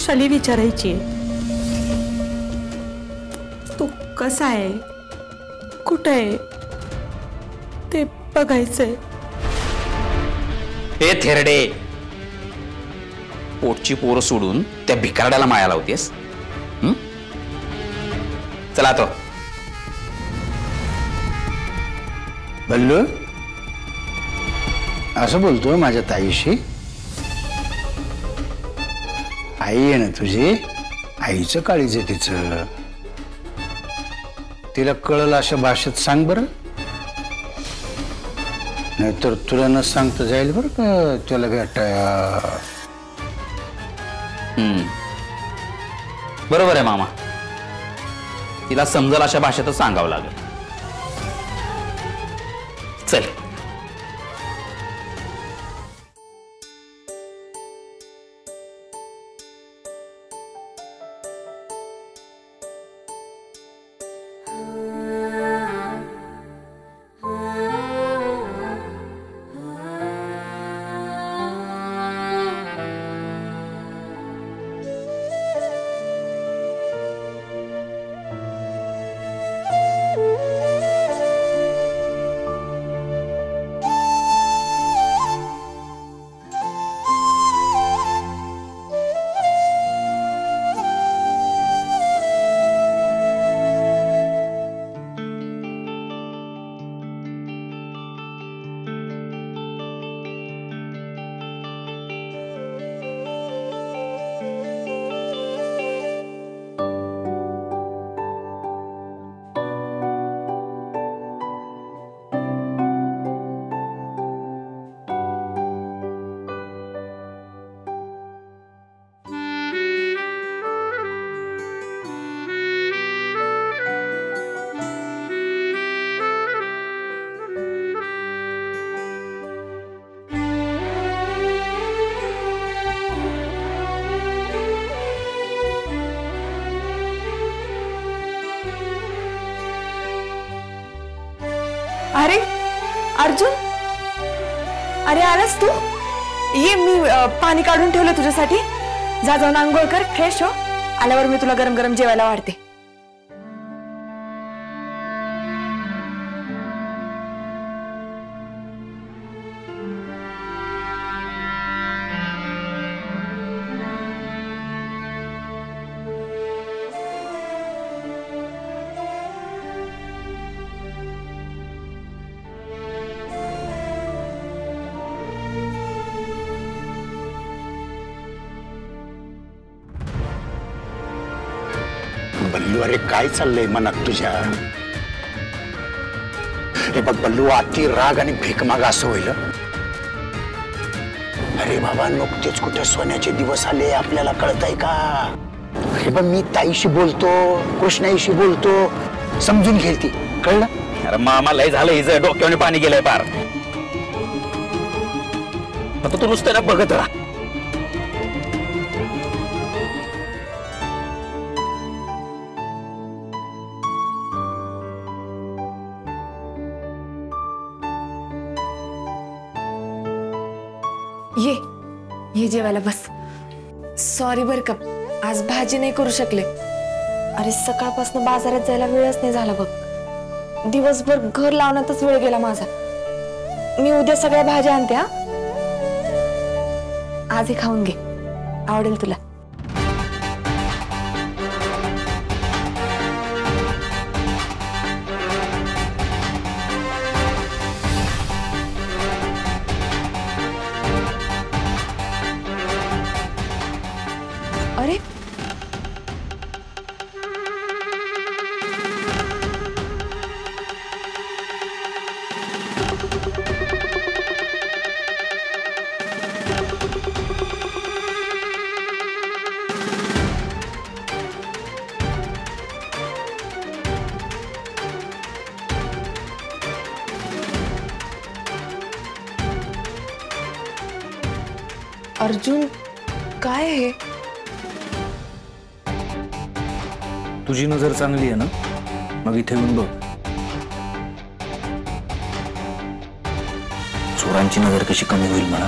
खुशाली विचारायची तू कसा आहे कुठे आहे ते बघायचंय। हे थेरडे पोटची पोरं सोडून त्या भिकारड्याला माया लावतेस? चला तो बल्लू असं बोलतोय माझ्या ताईशी? आई आहे ना तुझी, आईचं काळीज आहे तिचं, तिला कळलं अशा भाषेत सांग बरं, नाहीतर तुला न सांगता जाईल बरं का तुला भेटाया। बरोबर आहे मामा, तिला समजल अशा भाषेतच सांगावं लागेल। चल अरे अर्जुन, अरे आलास तू? ये मी पाणी काढून ठेवलं तुझ्यासाठी, जा जाऊन आंघोळ कर, फ्रेश हो, आल्यावर मी तुला गरम गरम जेवायला वाढते। बल्लू अरे काय चाललंय मनात तुझ्या? हे बघ बल्लू, अति राग आणि भीकमाग असं होईल। अरे बाबा, नुकतेच कुठे सोन्याचे दिवस आले आपल्याला कळतंय का? हे बघ मी ताईशी बोलतो, कृष्णाईशी बोलतो, समजून घेईल ती, कळलं? अरे मामा लय झालं, हिचं डोक्याने पाणी गेलंय पार। आता तू नुसतं ना बघत राहा। ये जेवायला बस। सॉरी बर का, आज भाजी नाही करू शकले। अरे सकाळपासून बाजारात जायला वेळच नाही झाला बघ, दिवसभर घर लावण्यातच वेळ गेला माझा। मी उद्या सगळ्या भाज्या आणते हा, आज हे खाऊन घे, आवडेल तुला। अरे अर्जुन, काय आहे? तुझी नजर चांगली आहे ना, मग इथे येऊन बघ। चोरांची नजर कशी कमी होईल म्हणा।